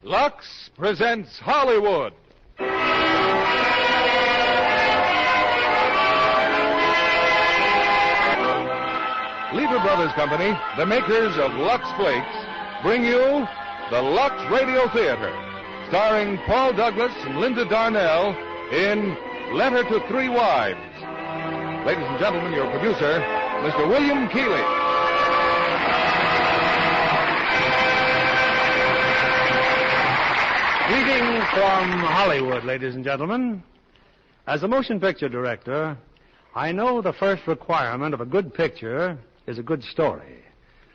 Lux presents Hollywood. Lever Brothers Company, the makers of Lux Flakes, bring you the Lux Radio Theatre, starring Paul Douglas and Linda Darnell in Letter to Three Wives. Ladies and gentlemen, your producer, Mr. William Keighley. Greetings from Hollywood, ladies and gentlemen. As a motion picture director, I know the first requirement of a good picture is a good story.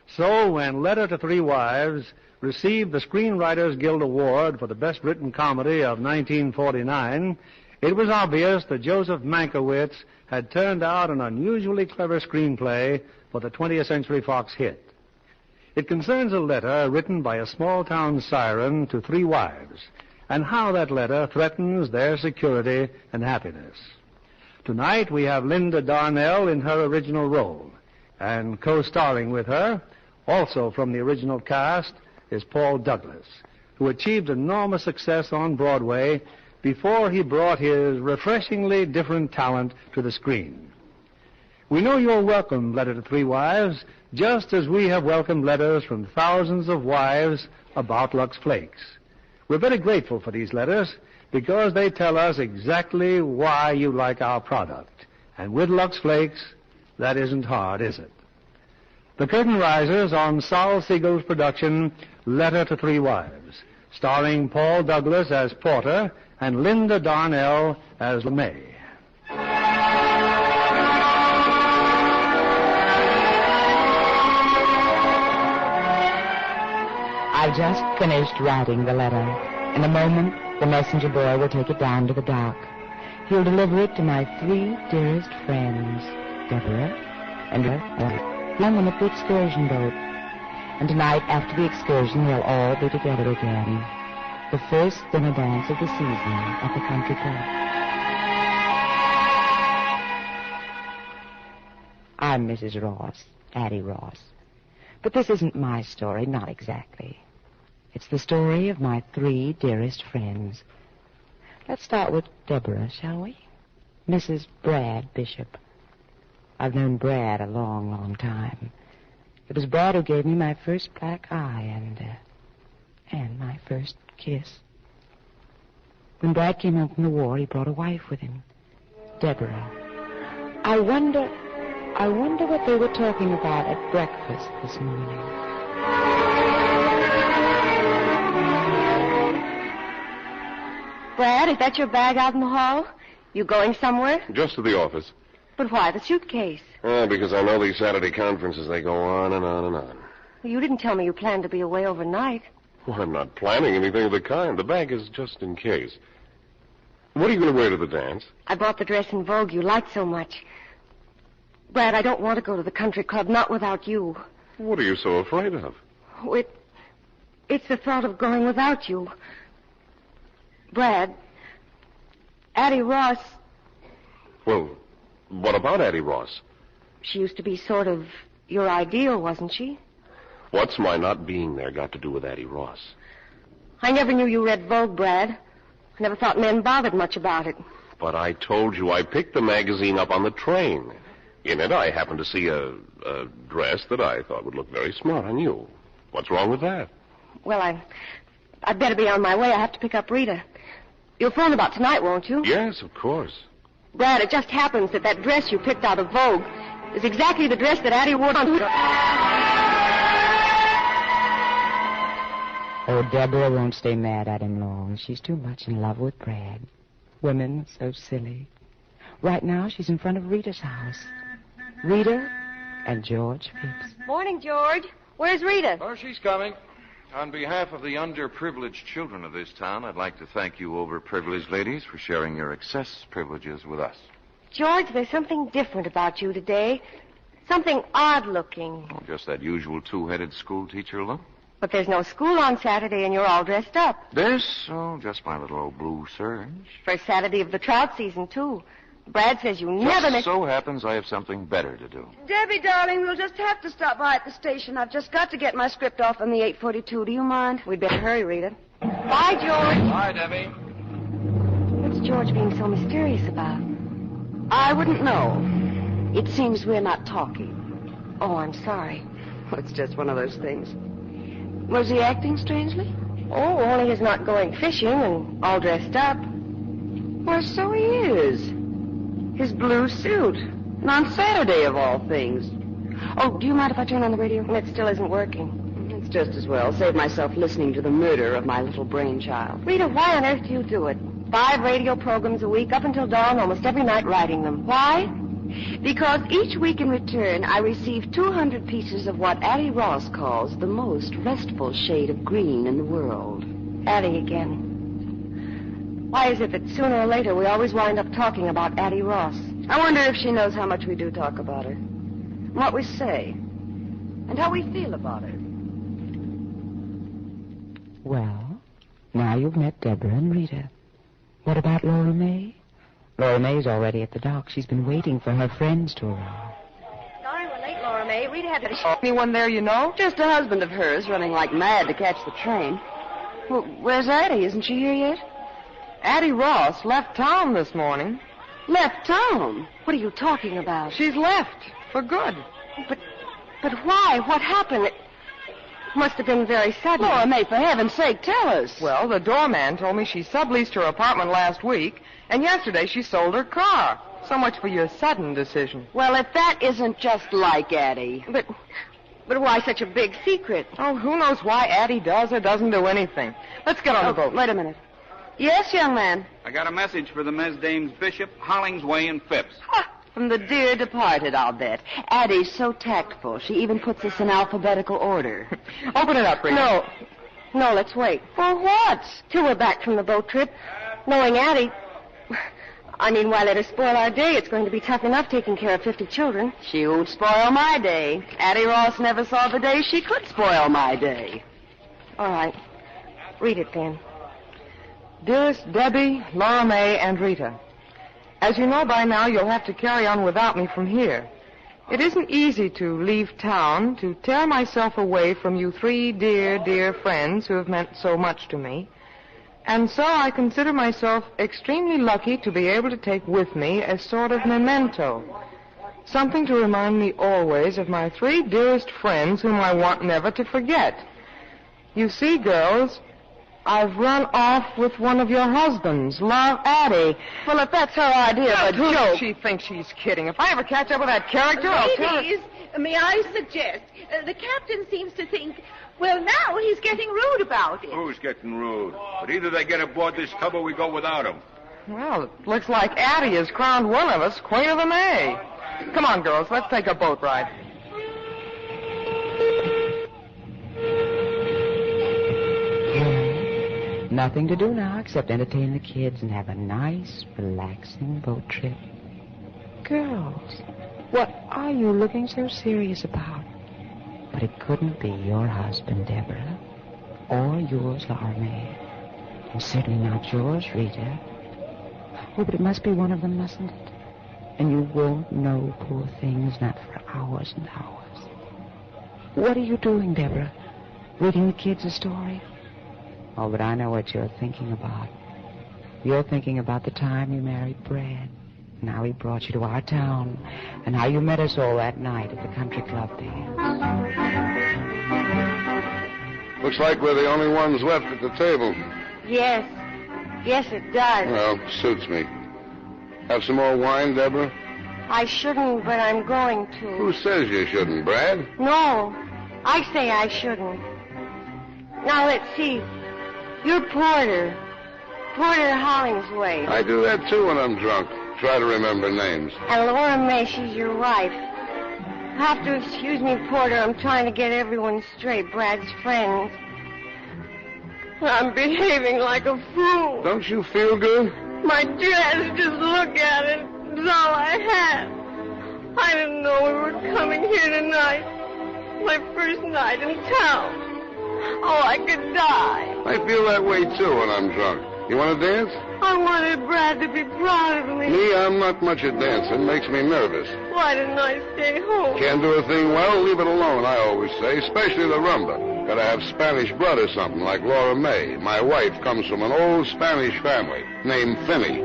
So when Letter to Three Wives received the Screenwriters Guild Award for the Best Written Comedy of 1949, it was obvious that Joseph Mankiewicz had turned out an unusually clever screenplay for the 20th Century Fox hit. It concerns a letter written by a small-town siren to three wives, and how that letter threatens their security and happiness. Tonight we have Linda Darnell in her original role, and co-starring with her, also from the original cast, is Paul Douglas, who achieved enormous success on Broadway before he brought his refreshingly different talent to the screen. We know you'll welcome Letter to Three Wives, just as we have welcomed letters from thousands of wives about Lux Flakes. We're very grateful for these letters because they tell us exactly why you like our product. And with Lux Flakes, that isn't hard, is it? The curtain rises on Sol Siegel's production, Letter to Three Wives, starring Paul Douglas as Porter and Linda Darnell as LeMay. I've just finished writing the letter. In a moment, the messenger boy will take it down to the dock. He'll deliver it to my three dearest friends, Deborah and young on the excursion boat. And tonight, after the excursion, they'll all be together again. The first dinner dance of the season at the country club. I'm Mrs. Ross, Addie Ross. But this isn't my story, not exactly. It's the story of my three dearest friends. Let's start with Deborah, shall we? Mrs. Brad Bishop. I've known Brad a long, long time. It was Brad who gave me my first black eye and my first kiss. When Brad came home from the war, he brought a wife with him, Deborah. I wonder what they were talking about at breakfast this morning. Brad, is that your bag out in the hall? You going somewhere? Just to the office. But why the suitcase? Because I know these Saturday conferences, they go on and on and on. Well, you didn't tell me you planned to be away overnight. Well, I'm not planning anything of the kind. The bag is just in case. What are you going to wear to the dance? I bought the dress in Vogue you liked so much. Brad, I don't want to go to the country club, not without you. What are you so afraid of? Oh, it's the thought of going without you. Brad, Addie Ross... Well, what about Addie Ross? She used to be sort of your ideal, wasn't she? What's my not being there got to do with Addie Ross? I never knew you read Vogue, Brad. I never thought men bothered much about it. But I told you I picked the magazine up on the train. In it, I happened to see a dress that I thought would look very smart on you. What's wrong with that? Well, I'd better be on my way. I have to pick up Rita. You'll phone about tonight, won't you? Yes, of course. Brad, it just happens that dress you picked out of Vogue is exactly the dress that Addie wore on... Oh, Deborah won't stay mad at him long. She's too much in love with Brad. Women are so silly. Right now, she's in front of Rita's house. Rita and George Phipps. Morning, George. Where's Rita? Oh, she's coming. On behalf of the underprivileged children of this town, I'd like to thank you overprivileged ladies for sharing your excess privileges with us. George, there's something different about you today. Something odd-looking. Oh, just that usual two-headed school teacher look. But there's no school on Saturday, and you're all dressed up. This? Oh, just my little old blue serge. First Saturday of the trout season, too. Brad says you never... Just so happens I have something better to do. Debbie, darling, we'll just have to stop by at the station. I've just got to get my script off on the 8:42. Do you mind? We'd better hurry, Rita. Bye, George. Bye, Debbie. What's George being so mysterious about? I wouldn't know. It seems we're not talking. Oh, I'm sorry. Well, it's just one of those things. Was he acting strangely? Oh, only his not going fishing and all dressed up. Well, so he is. His blue suit. And on Saturday, of all things. Oh, do you mind if I turn on the radio? It still isn't working. It's just as well. Save myself listening to the murder of my little brainchild. Rita, why on earth do you do it? 5 radio programs a week, up until dawn, almost every night writing them. Why? Because each week in return, I receive 200 pieces of what Addie Ross calls the most restful shade of green in the world. Addie again. Why is it that sooner or later we always wind up talking about Addie Ross? I wonder if she knows how much we do talk about her. And what we say. And how we feel about her. Well, now you've met Deborah and Rita. What about Laura May? Laura May's already at the dock. She's been waiting for her friends to arrive. Sorry we're late, Laura May. Rita had to... Anyone there you know? Just a husband of hers running like mad to catch the train. Well, where's Addie? Isn't she here yet? Addie Ross left town this morning. Left town? What are you talking about? She's left for good. But why? What happened? It must have been very sudden. Laura May, for heaven's sake, tell us. Well, the doorman told me she subleased her apartment last week, and yesterday she sold her car. So much for your sudden decision. Well, if that isn't just like Addie. But why such a big secret? Oh, who knows why Addie does or doesn't do anything. Let's get on the boat. Wait a minute. Yes, young man. I got a message for the Mesdames Bishop, Hollingsway, and Phipps. From the dear departed, I'll bet. Addie's so tactful. She even puts us in alphabetical order. Open it up, Rita. No, let's wait. For what? Till we're back from the boat trip. Knowing Addie... I mean, why let her spoil our day? It's going to be tough enough taking care of 50 children. She won't spoil my day. Addie Ross never saw the day she could spoil my day. All right. Read it, then. Dearest Debbie, Laura May, and Rita, as you know by now, you'll have to carry on without me from here. It isn't easy to leave town, to tear myself away from you 3 dear, dear friends who have meant so much to me. And so I consider myself extremely lucky to be able to take with me a sort of memento, something to remind me always of my 3 dearest friends whom I want never to forget. You see, girls, I've run off with one of your husbands, Love Addie. Well, if that's her idea of a Who joke... does she think she's kidding? If I ever catch up with that character, I'll tell her... Ladies, may I suggest? The captain seems to think, well, now he's getting rude about it. Who's getting rude? But either they get aboard this tub or we go without them. Well, it looks like Addie has crowned one of us Queen of the May. Come on, girls, let's take a boat ride. Nothing to do now except entertain the kids and have a nice, relaxing boat trip. Girls, what are you looking so serious about? But it couldn't be your husband, Deborah, or yours, Laura May, and certainly not yours, Rita. Oh, but it must be one of them, mustn't it? And you won't know, poor things, not for hours and hours. What are you doing, Deborah? Reading the kids a story? Oh, but I know what you're thinking about. You're thinking about the time you married Brad, and how he brought you to our town, and how you met us all that night at the country club there. Looks like we're the only ones left at the table. Yes. Yes, it does. Well, suits me. Have some more wine, Deborah? I shouldn't, but I'm going to. Who says you shouldn't, Brad? No, I say I shouldn't. Now, let's see. You're Porter. Porter Hollingsway. I do that, too, when I'm drunk. Try to remember names. And Laura May, she's your wife. Have to excuse me, Porter. I'm trying to get everyone straight. Brad's friends. I'm behaving like a fool. Don't you feel good? My dress, just look at it. It's all I had. I didn't know we were coming here tonight. My first night in town. Oh, I could die. I feel that way, too, when I'm drunk. You want to dance? I wanted Brad to be proud of me. Me, I'm not much at dancing. Makes me nervous. Why didn't I stay home? Can't do a thing well, leave it alone, I always say, especially the rumba. Gotta have Spanish blood or something, like Laura May. My wife comes from an old Spanish family named Finney.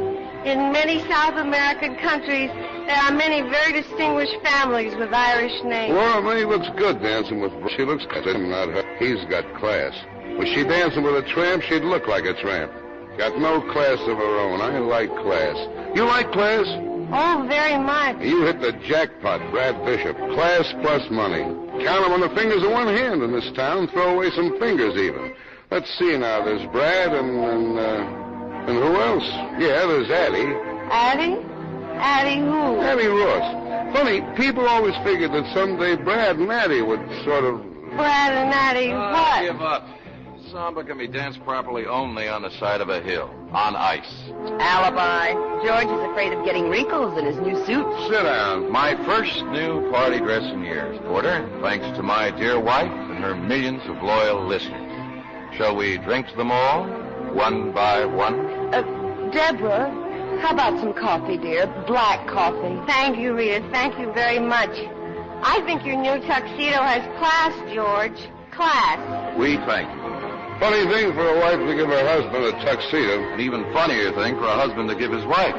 In many South American countries, there are many very distinguished families with Irish names. Laura May looks good dancing with... She looks good, not her. He's got class. Was she dancing with a tramp, she'd look like a tramp. Got no class of her own. I like class. You like class? Oh, very much. You hit the jackpot, Brad Bishop. Class plus money. Count them on the fingers of one hand in this town. Throw away some fingers even. Let's see now. There's Brad and who else? Yeah, there's Addie. Addie? Addie who? Addie Ross. Funny, people always figured that someday Brad and Addie would sort of... Brad and Addie what? Give up. Samba can be danced properly only on the side of a hill, on ice. Alibi. George is afraid of getting wrinkles in his new suit. Sit down. My first new party dress in years, Porter, thanks to my dear wife and her millions of loyal listeners. Shall we drink to them all, one by one? Deborah, how about some coffee, dear? Black coffee. Thank you, Rita. Thank you very much. I think your new tuxedo has class, George. Class. We thank you. Funny thing for a wife to give her husband a tuxedo. An even funnier thing for a husband to give his wife.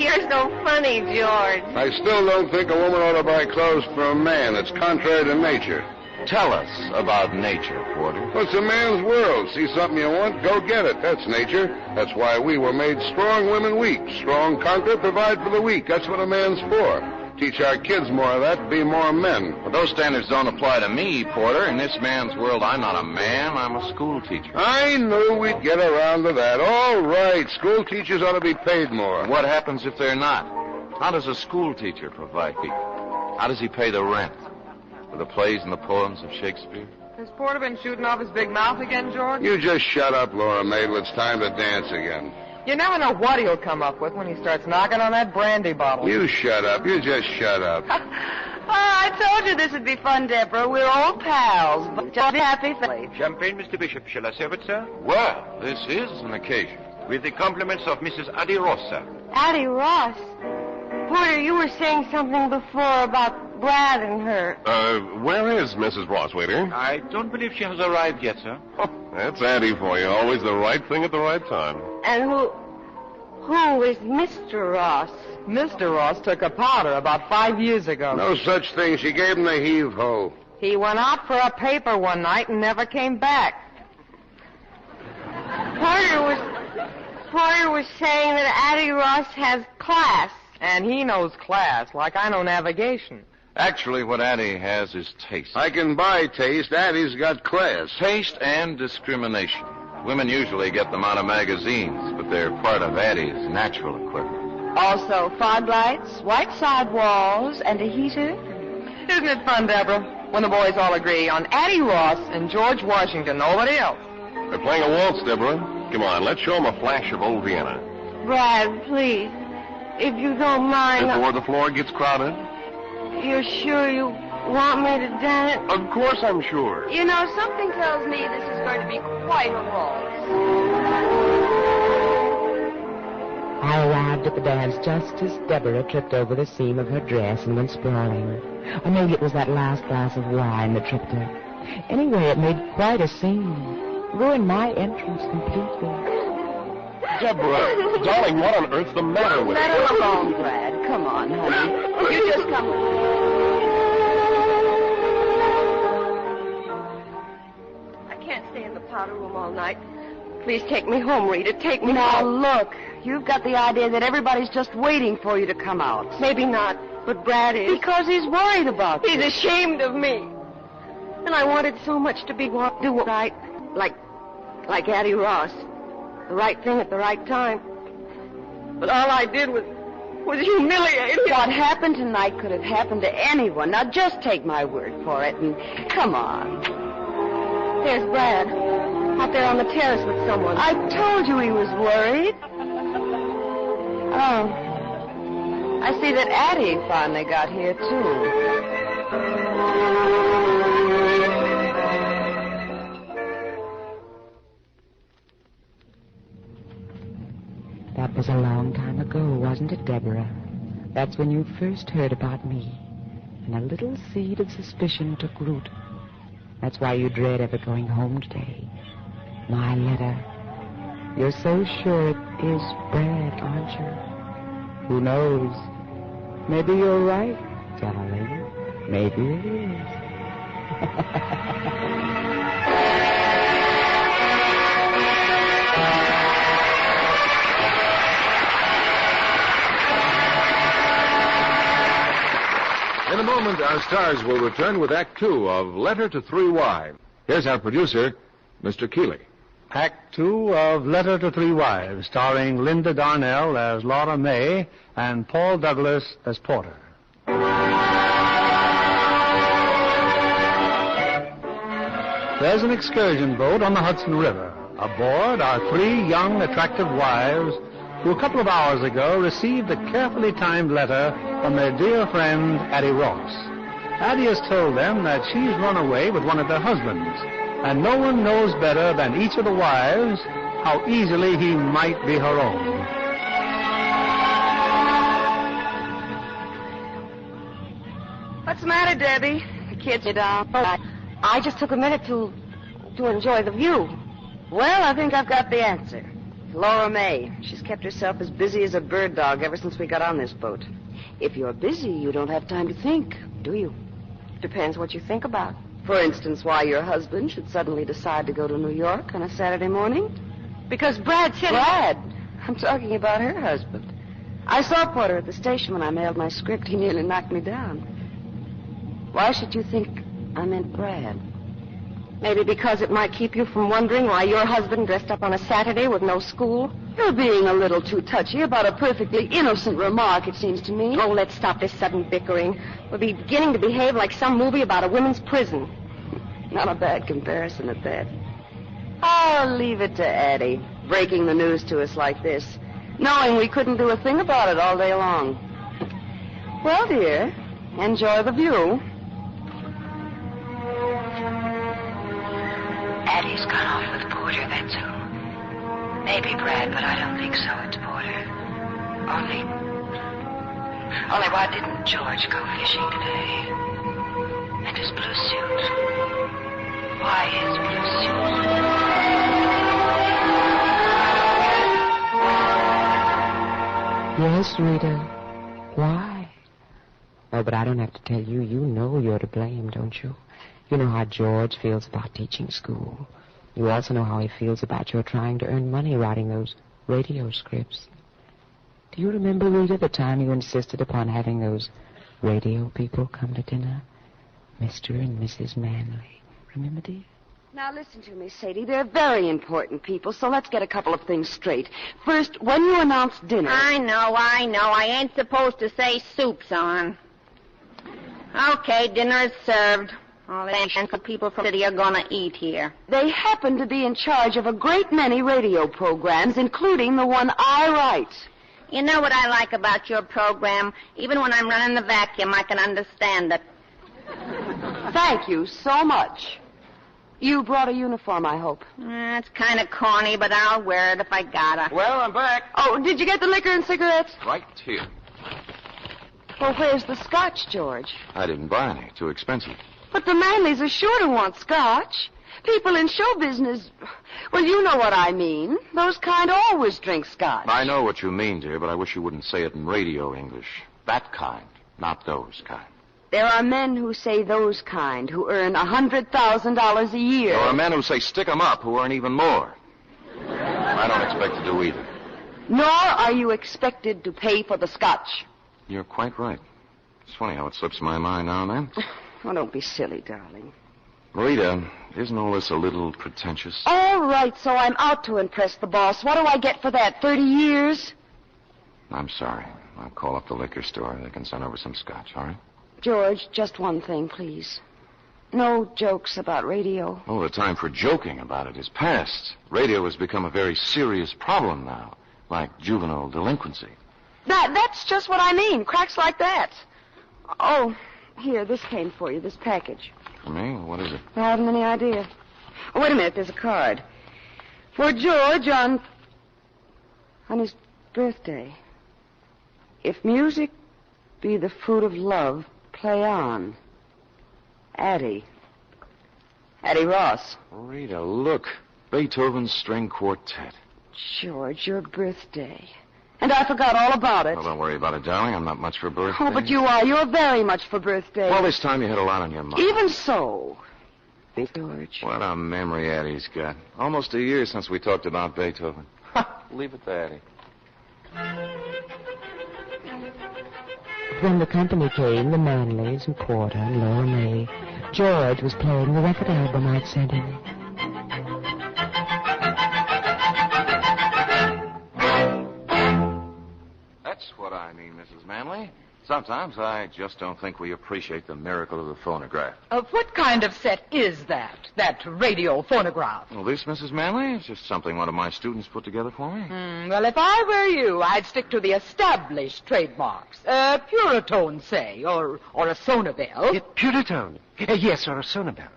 You're so funny, George. I still don't think a woman ought to buy clothes for a man. It's contrary to nature. Tell us about nature, Porter. Well, it's a man's world. See something you want, go get it. That's nature. That's why we were made strong, women weak. Strong conquer, provide for the weak. That's what a man's for. Teach our kids more of that, be more men. But those standards don't apply to me, Porter. In this man's world, I'm not a man, I'm a school teacher. I knew we'd get around to that. All right, school teachers ought to be paid more. What happens if they're not? How does a school teacher provide people? How does he pay the rent? For the plays and the poems of Shakespeare? Has Porter been shooting off his big mouth again, George? You just shut up, Laura Mabel. It's time to dance again. You never know what he'll come up with when he starts knocking on that brandy bottle. You shut up. You just shut up. I told you this would be fun, Deborah. We're old pals, but just happy family. Champagne, Mr. Bishop. Shall I serve it, sir? Well, this is an occasion. With the compliments of Mrs. Addie Ross, sir. Addie Ross. Porter, you were saying something before about Brad and her. Where is Mrs. Ross, waiter? I don't believe she has arrived yet, sir. Oh, that's Addie for you. Always the right thing at the right time. And who is Mr. Ross? Mr. Ross took a powder about 5 years ago. No such thing. She gave him the heave-ho. He went out for a paper one night and never came back. Porter was saying that Addie Ross has class. And he knows class, like I know navigation. Actually, what Addie has is taste. I can buy taste. Addie's got class. Taste and discrimination. Women usually get them out of magazines, but they're part of Addie's natural equipment. Also, fog lights, white side walls, and a heater. Isn't it fun, Deborah, when the boys all agree on Addie Ross and George Washington, nobody else? They're playing a waltz, Deborah. Come on, let's show them a flash of old Vienna. Brad, please, if you don't mind. Before the floor gets crowded? You're sure you want me to dance? Of course I'm sure. You know, something tells me this is going to be quite a waltz. I arrived at the dance just as Deborah tripped over the seam of her dress and went sprawling. Or maybe it was that last glass of wine that tripped her. Anyway, it made quite a scene. Ruined my entrance completely. Deborah, darling, what on earth's the matter with you? Let her alone, Brad. Come on, honey. You just come I can't stay in the powder room all night. Please take me home, Rita. Take me Now, home. look, you've got the idea that everybody's just waiting for you to come out. Maybe not, but Brad is. Because he's worried about you. He's ashamed of me. And I wanted so much to be do right, like Addie Ross. The right thing at the right time. But all I did was humiliate him. What happened tonight could have happened to anyone. Now, just take my word for it and come on. There's Brad, out there on the terrace with someone. I told you he was worried. Oh, I see that Addie finally got here, too. That was a long time ago, wasn't it, Deborah? That's when you first heard about me. And a little seed of suspicion took root. That's why you dread ever going home today. My letter. You're so sure it is Brad, aren't you? Who knows? Maybe you're right, darling. Maybe it is. In a moment, our stars will return with Act Two of Letter to Three Wives. Here's our producer, Mr. Keeley. Act Two of Letter to Three Wives, starring Linda Darnell as Laura May and Paul Douglas as Porter. There's an excursion boat on the Hudson River. Aboard are three young, attractive wives who a couple of hours ago received a carefully timed letter from their dear friend, Addie Ross. Addie has told them that she's run away with one of their husbands, and no one knows better than each of the wives how easily he might be her own. What's the matter, Debbie? The kids are down. I just took a minute to enjoy the view. Well, I think I've got the answer. Laura May. She's kept herself as busy as a bird dog ever since we got on this boat. If you're busy, you don't have time to think, do you? Depends what you think about. For instance, why your husband should suddenly decide to go to New York on a Saturday morning. Because Brad said... Brad? I'm talking about her husband. I saw Porter at the station when I mailed my script. He nearly knocked me down. Why should you think I meant Brad? Maybe because it might keep you from wondering why your husband dressed up on a Saturday with no school? You're being a little too touchy about a perfectly innocent remark, it seems to me. Oh, let's stop this sudden bickering. We're beginning to behave like some movie about a women's prison. Not a bad comparison at that. I'll leave it to Addie, breaking the news to us like this, knowing we couldn't do a thing about it all day long. Well, dear, enjoy the view. Addie's gone off with Porter, that's who. Maybe Brad, but I don't think so. It's Porter. Only why didn't George go fishing today? And his blue suit. Why his blue suit? Yes, Rita. Why? Oh, but I don't have to tell you. You know you're to blame, don't you? You know how George feels about teaching school. You also know how he feels about your trying to earn money writing those radio scripts. Do you remember, Rita, the time you insisted upon having those radio people come to dinner? Mr. and Mrs. Manley. Remember, dear? Now, listen to me, Sadie. They're very important people, so let's get a couple of things straight. First, when you announce dinner... I know. I ain't supposed to say soup's on. Okay, dinner is served. All the people from the city are going to eat here. They happen to be in charge of a great many radio programs, including the one I write. You know what I like about your program? Even when I'm running the vacuum, I can understand it. Thank you so much. You brought a uniform, I hope. It's kind of corny, but I'll wear it if I gotta. Well, I'm back. Oh, did you get the liquor and cigarettes? Right here. Well, where's the scotch, George? I didn't buy any. Too expensive. But the Manleys are sure to want scotch. People in show business, well, you know what I mean. Those kind always drink scotch. I know what you mean, dear, but I wish you wouldn't say it in radio English. That kind, not those kind. There are men who say those kind, who earn $100,000 a year. There are men who say stick 'em up, who earn even more. I don't expect to do either. Nor are you expected to pay for the scotch. You're quite right. It's funny how it slips my mind now and then. Oh, don't be silly, darling. Rita, isn't all this a little pretentious? All right, so I'm out to impress the boss. What do I get for that, 30 years? I'm sorry. I'll call up the liquor store. They can send over some scotch, all right? George, just one thing, please. No jokes about radio. Oh, the time for joking about it is past. Radio has become a very serious problem now, like juvenile delinquency. That's just what I mean, cracks like that. Oh, here, this came for you, this package. For me? What is it? I haven't any idea. Oh, wait a minute, there's a card. For George on his birthday. If music be the fruit of love, play on. Addie Ross. Rita, look. Beethoven's String Quartet. George, your birthday. And I forgot all about it. Well, don't worry about it, darling. I'm not much for birthdays. Oh, but you are. You're very much for birthdays. Well, this time you had a lot on your mind. Even so. George. What a memory Addie's got. Almost a year since we talked about Beethoven. Leave it to Addie. When the company came, the Manleys and Porter and Laura May, George was playing the record album I'd sent him. That's what I mean, Mrs. Manley. Sometimes I just don't think we appreciate the miracle of the phonograph. What kind of set is that? That radio phonograph? Well, this, Mrs. Manley, is just something one of my students put together for me. Well, if I were you, I'd stick to the established trademarks. Puritone, say, or a Sonabel. Puritone? Yes, or a Sonabel.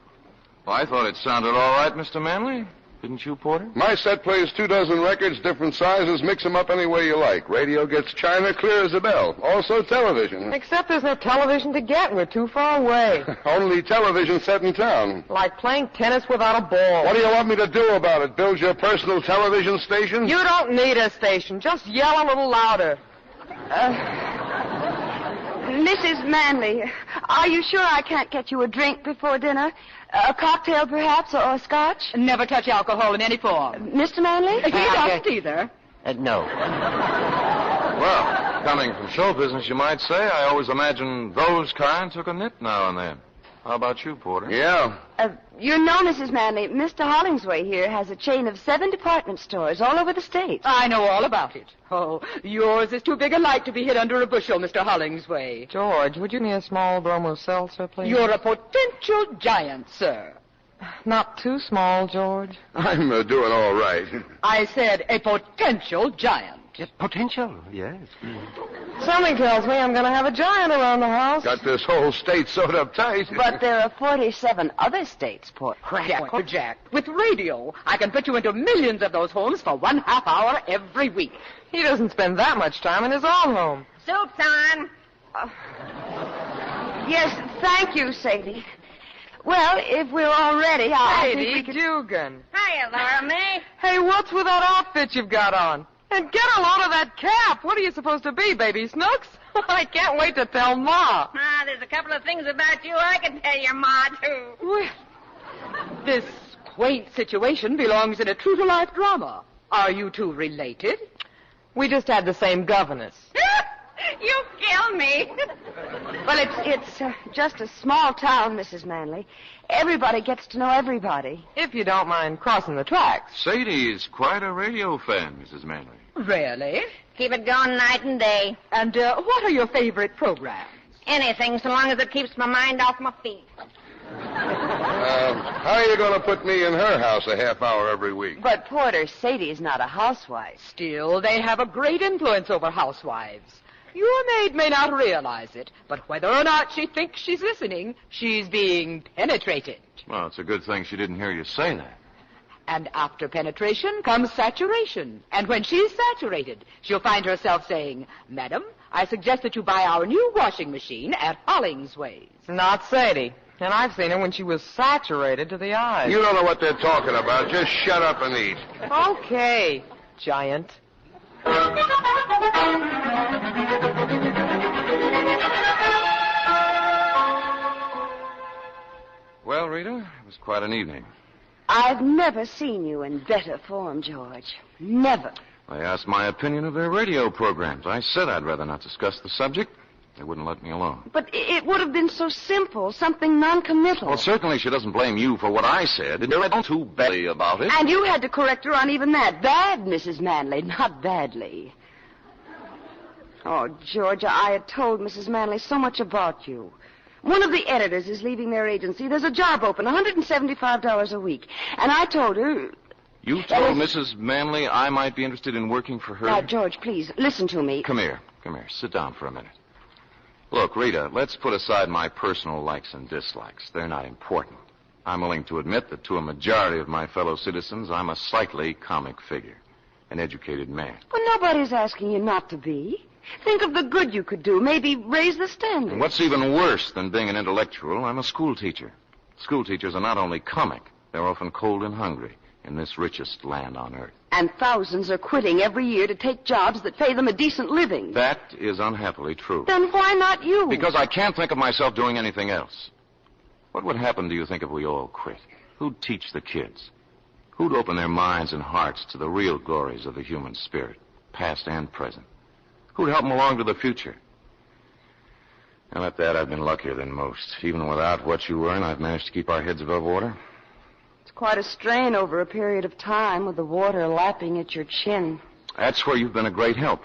Well, I thought it sounded all right, Mr. Manley. Didn't you, Porter? My set plays 24 records, different sizes. Mix them up any way you like. Radio gets china clear as a bell. Also television. Except there's no television to get. We're too far away. Only television set in town. Like playing tennis without a ball. What do you want me to do about it? Build your personal television station? You don't need a station. Just yell a little louder. Mrs. Manley, are you sure I can't get you a drink before dinner? A cocktail, perhaps, or a scotch? Never touch alcohol in any form. Mr. Manley? He doesn't either. No. Well, coming from show business, you might say, I always imagined those kind took a nip now and then. How about you, Porter? Yeah. You know, Mrs. Manley, Mr. Hollingsway here has a chain of 7 department stores all over the state. I know all about it. Oh, yours is too big a light to be hid under a bushel, Mr. Hollingsway. George, would you give me a small bromo seltzer, please? You're a potential giant, sir. Not too small, George. I'm doing all right. I said a potential giant. Potential, yes. Something tells me I'm going to have a giant around the house. Got this whole state sewed up tight. But there are 47 other states, Port. Jack. With radio, I can put you into millions of those homes for 1/2 hour every week. He doesn't spend that much time in his own home. Soup's on. Yes, thank you, Sadie. Well, if we're all ready, I think we Sadie could... Dugan. Hiya, Laura May. Hey, what's with that outfit you've got on? And get a load of that cap. What are you supposed to be, Baby Snooks? I can't wait to tell Ma. There's a couple of things about you I can tell your Ma, too. Well, this quaint situation belongs in a true-to-life drama. Are you two related? We just had the same governess. You kill me. Well, it's just a small town, Mrs. Manley. Everybody gets to know everybody. If you don't mind crossing the tracks. Sadie's quite a radio fan, Mrs. Manley. Really? Keep it going night and day. And what are your favorite programs? Anything, so long as it keeps my mind off my feet. How are you going to put me in her house a half hour every week? But, Porter, Sadie is not a housewife. Still, they have a great influence over housewives. Your maid may not realize it, but whether or not she thinks she's listening, she's being penetrated. Well, it's a good thing she didn't hear you say that. And after penetration comes saturation. And when she's saturated, she'll find herself saying, Madam, I suggest that you buy our new washing machine at Hollingsway's. Not Sadie. And I've seen her when she was saturated to the eyes. You don't know what they're talking about. Just shut up and eat. Okay, giant. Well, Rita, it was quite an evening. I've never seen you in better form, George. Never. They asked my opinion of their radio programs. I said I'd rather not discuss the subject. They wouldn't let me alone. But it would have been so simple, something non-committal. Well, certainly she doesn't blame you for what I said. And you're not too badly about it. And you had to correct her on even that. Bad, Mrs. Manley, not badly. Oh, Georgia, I had told Mrs. Manley so much about you. One of the editors is leaving their agency. There's a job open, $175 a week. And I told her... You told Mrs. Manley I might be interested in working for her? Now, George, please, listen to me. Come here. Sit down for a minute. Look, Rita, let's put aside my personal likes and dislikes. They're not important. I'm willing to admit that to a majority of my fellow citizens, I'm a slightly comic figure. an educated man. Well, nobody's asking you not to be. Think of the good you could do. Maybe raise the standard. And what's even worse than being an intellectual, I'm a school teacher. School teachers are not only comic, they're often cold and hungry in this richest land on earth. And thousands are quitting every year to take jobs that pay them a decent living. That is unhappily true. Then why not you? Because I can't think of myself doing anything else. What would happen, do you think, if we all quit? Who'd teach the kids? Who'd open their minds and hearts to the real glories of the human spirit, past and present? Who'd help them along to the future? And at that, I've been luckier than most. Even without what you earn, I've managed to keep our heads above water. It's quite a strain over a period of time with the water lapping at your chin. That's where you've been a great help.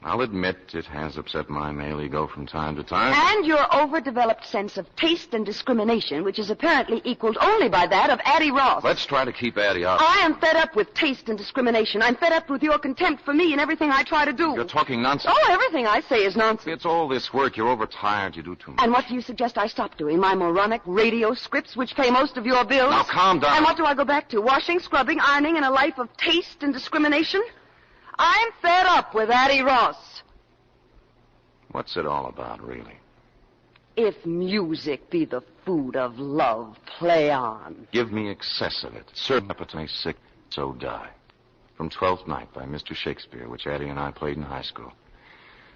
I'll admit it has upset my male ego from time to time. And your overdeveloped sense of taste and discrimination, which is apparently equaled only by that of Addie Ross. Let's try to keep Addie out. I am fed up with taste and discrimination. I'm fed up with your contempt for me and everything I try to do. You're talking nonsense. Oh, everything I say is nonsense. It's all this work. You're overtired. You do too much. And what do you suggest I stop doing? My moronic radio scripts, which pay most of your bills? Now, calm down. And what do I go back to? Washing, scrubbing, ironing, and a life of taste and discrimination? I'm fed up with Addie Ross. What's it all about, really? If music be the food of love, play on. Give me excess of it. Serve appetite sick, so die. From Twelfth Night by Mr. Shakespeare, which Addie and I played in high school.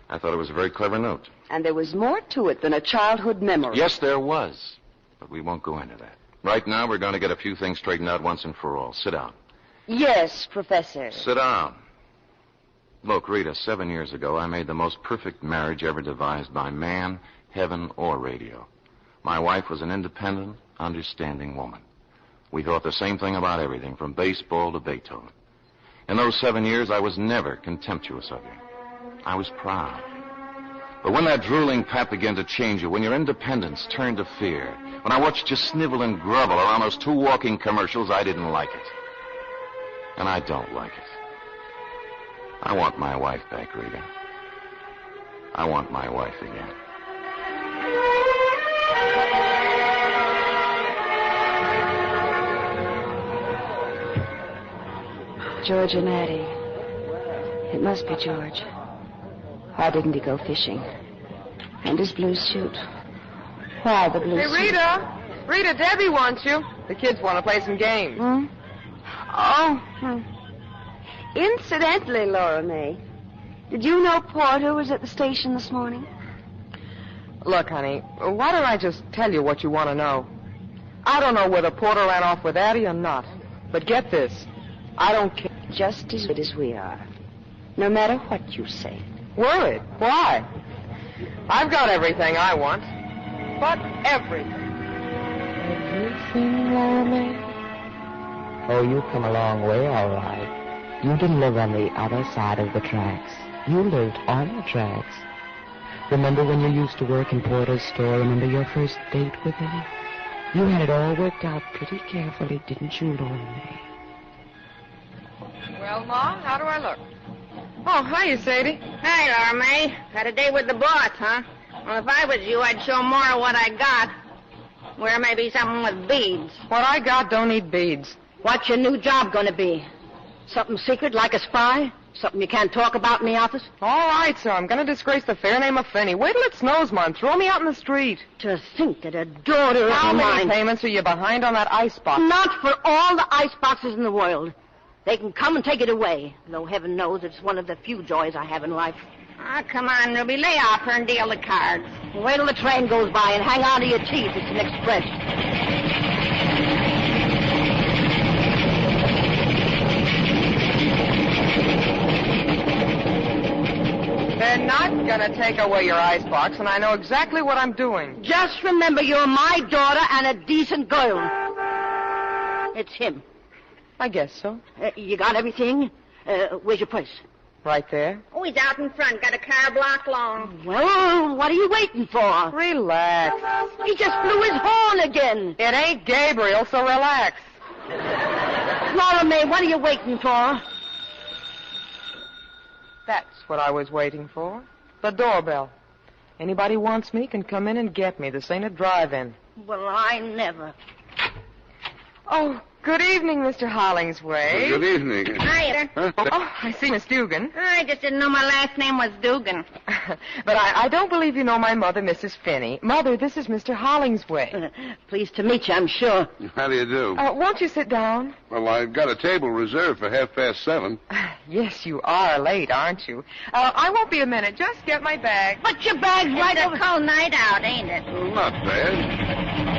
I thought it was a very clever note. And there was more to it than a childhood memory. Yes, there was. But we won't go into that. Right now, we're going to get a few things straightened out once and for all. Sit down. Yes, Professor. Sit down. Look, Rita, 7 years ago, I made the most perfect marriage ever devised by man, heaven, or radio. My wife was an independent, understanding woman. We thought the same thing about everything, from baseball to Beethoven. In those 7 years, I was never contemptuous of you. I was proud. But when that drooling pap began to change you, when your independence turned to fear, when I watched you snivel and grovel around those 2 walking commercials, I didn't like it. And I don't like it. I want my wife back, Rita. I want my wife again. George and Addie. It must be George. Why didn't he go fishing? And his blue suit. Why the blue suit? Hey, Rita. Rita, Debbie wants you. The kids want to play some games. Hmm? Oh. Incidentally, Laura May, did you know Porter was at the station this morning? Look, honey, why don't I just tell you what you want to know? I don't know whether Porter ran off with Addie or not. But get this. I don't care. Just as good as we are. No matter what you say. Worried? Why? I've got everything I want. But everything. Everything, Laura May? Oh, you've come a long way, all right. You didn't live on the other side of the tracks. You lived on the tracks. Remember when you used to work in Porter's store? Remember your first date with him? You had it all worked out pretty carefully, didn't you, Laura May? Well, Ma, how do I look? Oh, hiya, Sadie. Hey, Laura May. Had a date with the boss, huh? Well, if I was you, I'd show more of what I got. Wear maybe something with beads. What I got don't need beads. What's your new job going to be? Something secret like a spy? Something you can't talk about in the office? All right, so I'm going to disgrace the fair name of Finney. Wait till it snows, Ma, and throw me out in the street. To think that a daughter How of many mine... payments are you behind on that ice box? Not for all the ice boxes in the world. They can come and take it away, though heaven knows it's one of the few joys I have in life. Ah, come on, Ruby, lay off her and deal the cards. Wait till the train goes by and hang on to your teeth. It's an express. They're not going to take away your icebox, and I know exactly what I'm doing. Just remember you're my daughter and a decent girl. It's him. I guess so. You got everything? Where's your purse? Right there. Oh, he's out in front. Got a car block long. Well, what are you waiting for? Relax. He just blew his horn again. It ain't Gabriel, so relax. Laura May, what are you waiting for? That's what I was waiting for. The doorbell. Anybody wants me can come in and get me. This ain't a drive-in. Well, I never. Oh, Good evening, Mr. Hollingsway. Good evening. Hi. Huh? Oh, I see Miss Dugan. I just didn't know my last name was Dugan. But I don't believe you know my mother, Mrs. Finney. Mother, this is Mr. Hollingsway. Pleased to meet you, I'm sure. How do you do? Won't you sit down? Well, I've got a table reserved for 7:30. Yes, you are late, aren't you? I won't be a minute. Just get my bag. But your bag's right over... It's a cold night out, ain't it? Well, not bad.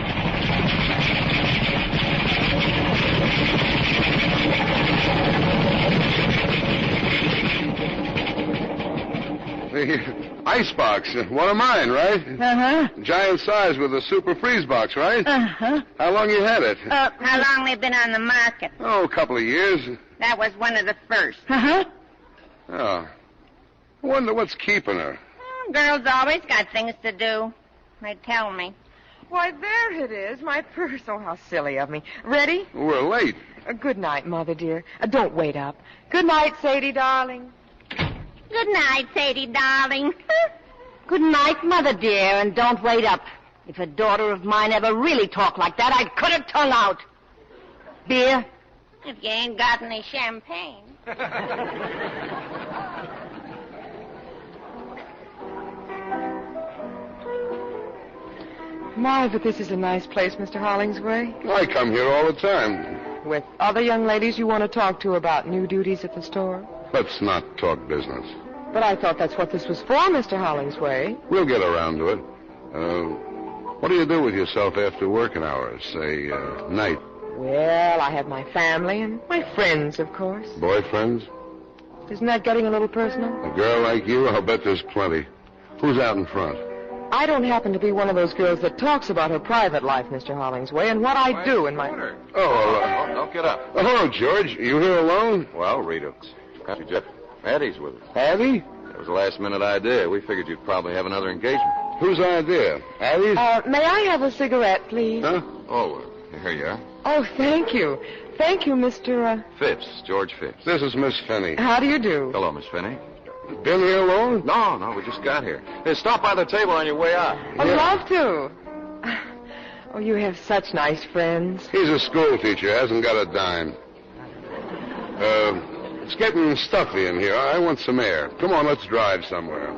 The icebox, one of mine, right? Uh-huh. Giant size with a super freeze box, right? Uh-huh. How long you had it? How long they've been on the market? Oh, a couple of years. That was one of the first. Uh-huh. Oh. I wonder what's keeping her. Girls always got things to do. They tell me. Why, there it is, my purse. Oh, how silly of me. Ready? We're late. Good night, Mother, dear. Don't wait up. Good night, Sadie, darling. Good night, Sadie, darling. Good night, Mother dear, and don't wait up. If a daughter of mine ever really talked like that, I'd cut her tongue out. Beer? If you ain't got any champagne. My, but this is a nice place, Mr. Hollingsway. I come here all the time. With other young ladies you want to talk to about new duties at the store? Let's not talk business. But I thought that's what this was for, Mr. Hollingsway. We'll get around to it. What do you do with yourself after working hours, say, night? Well, I have my family and my friends, of course. Boyfriends? Isn't that getting a little personal? A girl like you, I'll bet there's plenty. Who's out in front? I don't happen to be one of those girls that talks about her private life, Mr. Hollingsway, and what I do in my... Don't get up. Oh, hello, George. You here alone? Well, Rita, got you, Jeff. Addie's with us. Addie? It was a last-minute idea. We figured you'd probably have another engagement. Whose idea? Addie's? May I have a cigarette, please? Huh? Oh, here you are. Oh, thank you. Thank you, Mr. Phipps, George Phipps. This is Miss Finney. How do you do? Hello, Miss Finney. Been here alone? No, we just got here. Hey, stop by the table on your way out. I'd love to. Oh, you have such nice friends. He's a school teacher, hasn't got a dime. It's getting stuffy in here. I want some air. Come on, let's drive somewhere.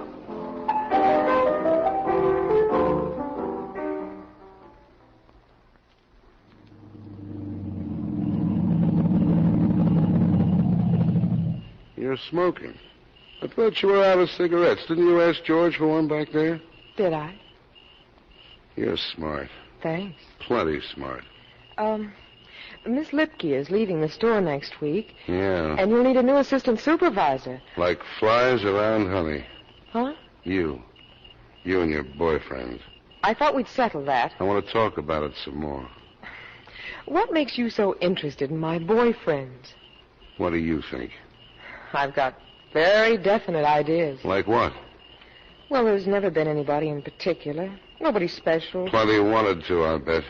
You're smoking. I thought you were out of cigarettes. Didn't you ask George for one back there? Did I? You're smart. Thanks. Plenty smart. Miss Lipke is leaving the store next week. Yeah. And you'll need a new assistant supervisor. Like flies around honey. Huh? You and your boyfriend. I thought we'd settle that. I want to talk about it some more. What makes you so interested in my boyfriend? What do you think? I've got very definite ideas. Like what? Well, there's never been anybody in particular. Nobody special. Plenty wanted to, I bet.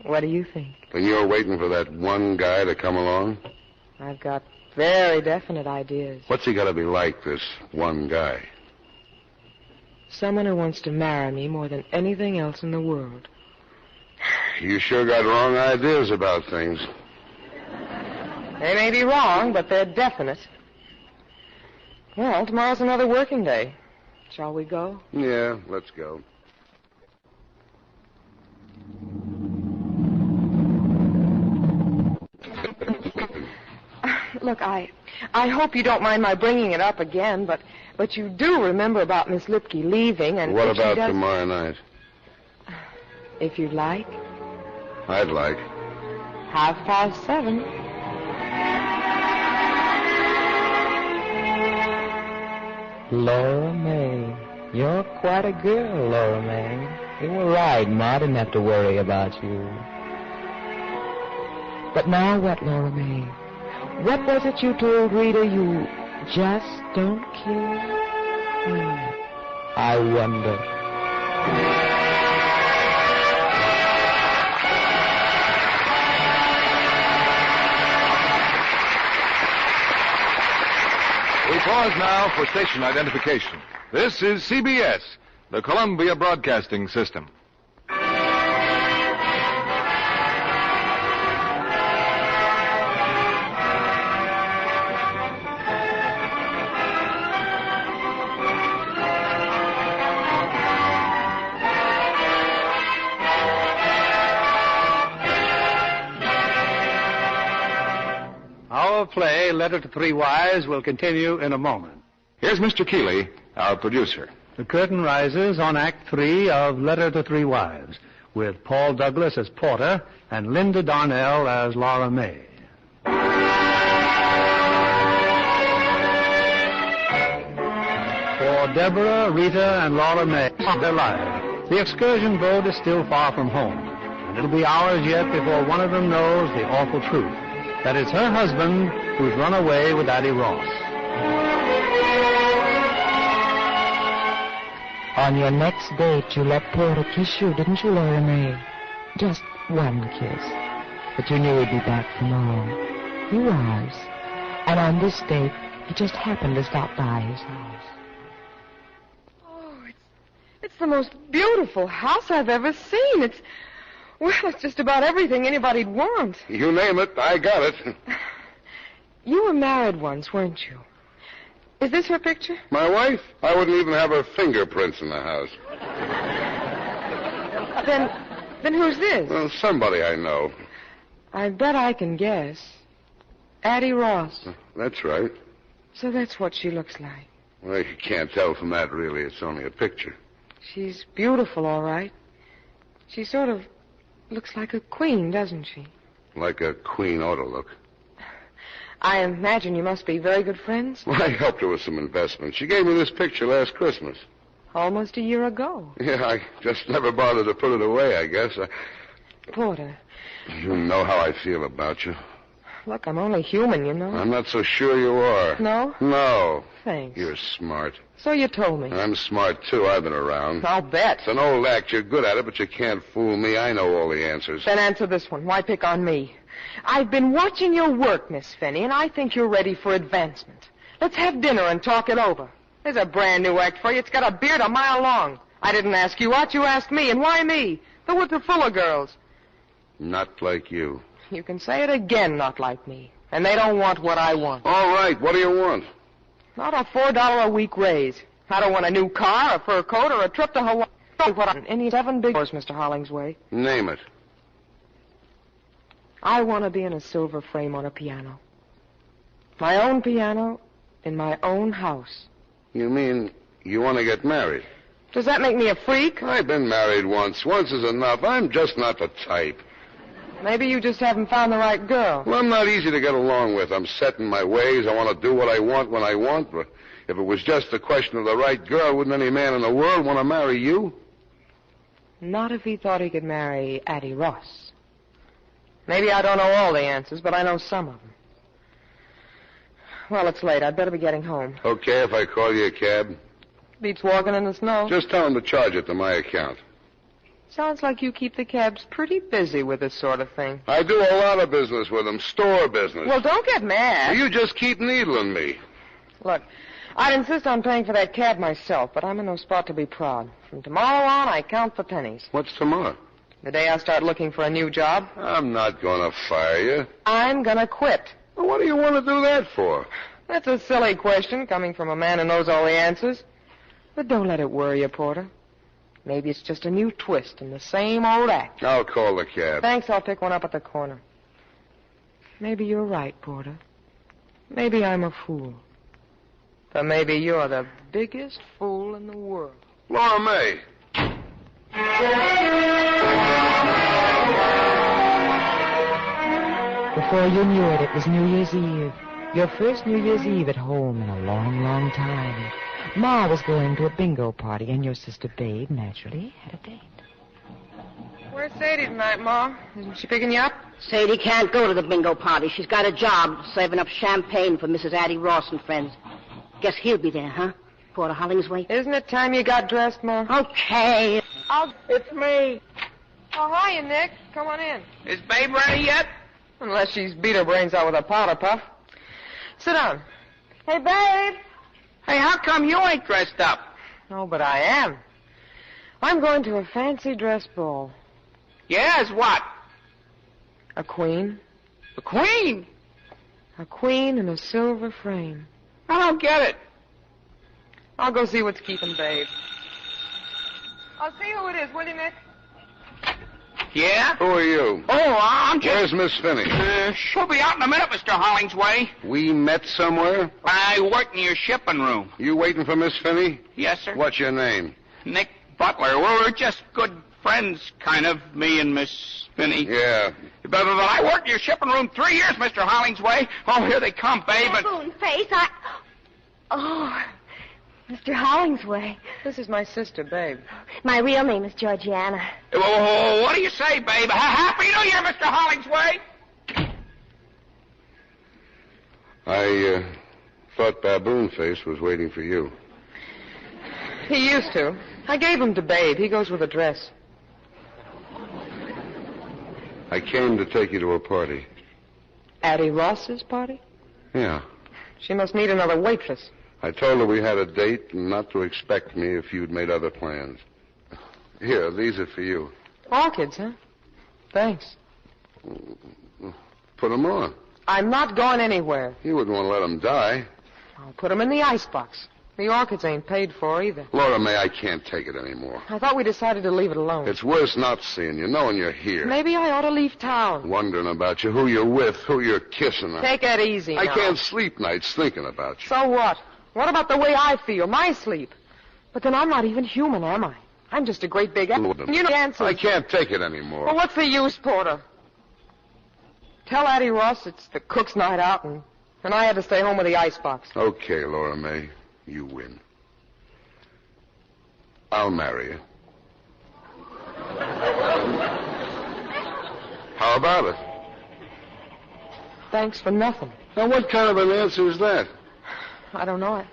What do you think? Then you're waiting for that one guy to come along? I've got very definite ideas. What's he got to be like, this one guy? Someone who wants to marry me more than anything else in the world. You sure got wrong ideas about things. They may be wrong, but they're definite. Well, tomorrow's another working day. Shall we go? Yeah, let's go. Look, I hope you don't mind my bringing it up again, but you do remember about Miss Lipke leaving, and what about tomorrow night? If you'd like. I'd like. 7:30. Laura May. You're quite a girl, Laura May. You were right, Ma. I didn't have to worry about you. But now what, Laura May? What was it you told Rita you just don't care? I wonder. We pause now for station identification. This is CBS, the Columbia Broadcasting System. play Letter to Three Wives will continue in a moment. Here's Mr. Keeley, our producer. The curtain rises on Act 3 of Letter to Three Wives, with Paul Douglas as Porter and Linda Darnell as Laura May. For Deborah, Rita, and Laura May, their lives, the excursion boat is still far from home, and it'll be hours yet before one of them knows the awful truth, that it's her husband who's run away with Addie Ross. On your next date, you let Porter kiss you, didn't you, Laura May? Just one kiss. But you knew he'd be back tomorrow. He was. And on this date, he just happened to stop by his house. Oh, it's the most beautiful house I've ever seen. It's just about everything anybody'd want. You name it, I got it. You were married once, weren't you? Is this her picture? My wife? I wouldn't even have her fingerprints in the house. Then who's this? Well, somebody I know. I bet I can guess. Addie Ross. That's right. So that's what she looks like. Well, you can't tell from that, really. It's only a picture. She's beautiful, all right. She sort of looks like a queen, doesn't she? Like a queen ought to look. I imagine you must be very good friends. Well, I helped her with some investments. She gave me this picture last Christmas. Almost a year ago. Yeah, I just never bothered to put it away, I guess. Porter. You know how I feel about you. Look, I'm only human, you know. I'm not so sure you are. No? No. Thanks. You're smart. So you told me. I'm smart, too. I've been around. I'll bet. It's an old act. You're good at it, but you can't fool me. I know all the answers. Then answer this one. Why pick on me? I've been watching your work, Miss Finney, and I think you're ready for advancement. Let's have dinner and talk it over. There's a brand new act for you. It's got a beard a mile long. I didn't ask you out. You asked me. And why me? The woods are full of girls. Not like you. You can say it again, not like me. And they don't want what I want. All right. What do you want? Not a $4 a week raise. I don't want a new car, a fur coat, or a trip to Hawaii. What on any 7 big doors, Mr. Hollingsway? Name it. I want to be in a silver frame on a piano. My own piano in my own house. You mean you want to get married? Does that make me a freak? I've been married once. Once is enough. I'm just not the type. Maybe you just haven't found the right girl. Well, I'm not easy to get along with. I'm set in my ways. I want to do what I want when I want. But if it was just a question of the right girl, wouldn't any man in the world want to marry you? Not if he thought he could marry Addie Ross. Maybe I don't know all the answers, but I know some of them. Well, it's late. I'd better be getting home. Okay, if I call you a cab? Beats walking in the snow. Just tell him to charge it to my account. Sounds like you keep the cabs pretty busy with this sort of thing. I do a lot of business with them, store business. Well, don't get mad. You just keep needling me. Look, I'd insist on paying for that cab myself, but I'm in no spot to be proud. From tomorrow on, I count the pennies. What's tomorrow? The day I start looking for a new job. I'm not going to fire you. I'm going to quit. Well, what do you want to do that for? That's a silly question coming from a man who knows all the answers. But don't let it worry you, Porter. Maybe it's just a new twist in the same old act. I'll call the cab. Thanks, I'll pick one up at the corner. Maybe you're right, Porter. Maybe I'm a fool. But maybe you're the biggest fool in the world. Laura May. Before you knew it, it was New Year's Eve. Your first New Year's Eve at home in a long, long time. Ma was going to a bingo party, and your sister Babe, naturally, had a date. Where's Sadie tonight, Ma? Isn't she picking you up? Sadie can't go to the bingo party. She's got a job serving up champagne for Mrs. Addie Ross and friends. Guess he'll be there, huh? Porter Hollingsway? Isn't it time you got dressed, Ma? Okay. It's me. Oh, hiya, Nick. Come on in. Is Babe ready yet? Unless she's beat her brains out with a powder puff. Sit down. Hey, Babe. Hey, how come you ain't dressed up? Oh, but I am. I'm going to a fancy dress ball. Yes, what? A queen. The Queen? A queen in a silver frame. I don't get it. I'll go see what's keeping Babe. I'll see who it is, will you, Nick? Yeah? Who are you? Oh, I'm just... Where's Miss Finney? She'll be out in a minute, Mr. Hollingsway. We met somewhere? I work in your shipping room. You waiting for Miss Finney? Yes, sir. What's your name? Nick Butler. We're just good friends, kind of, me and Miss Finney. Yeah. But I worked in your shipping room 3 years, Mr. Hollingsway. Oh, here they come, babe. Baboon face, Oh, Mr. Hollingsway. This is my sister, Babe. My real name is Georgiana. Oh, what do you say, babe? Happy New Year, Mr. Hollingsway. I thought Baboon Face was waiting for you. He used to. I gave him to Babe. He goes with a dress. I came to take you to a party. Addie Ross's party? Yeah. She must need another waitress. I told her we had a date and not to expect me if you'd made other plans. Here, these are for you. Orchids, huh? Thanks. Put them on. I'm not going anywhere. You wouldn't want to let them die. I'll put them in the icebox. The orchids ain't paid for either. Laura May, I can't take it anymore. I thought we decided to leave it alone. It's worse not seeing you, knowing you're here. Maybe I ought to leave town. Wondering about you, who you're with, who you're kissing. Take that easy now. I can't sleep nights thinking about you. So what? What about the way I feel, my sleep? But then I'm not even human, am I? I'm just a great big... You know the answer. I can't take it anymore. Well, what's the use, Porter? Tell Addie Ross it's the cook's night out, and I had to stay home with the icebox. Okay, Laura May. You win. I'll marry you. How about it? Thanks for nothing. Now, what kind of an answer is that? I don't know. I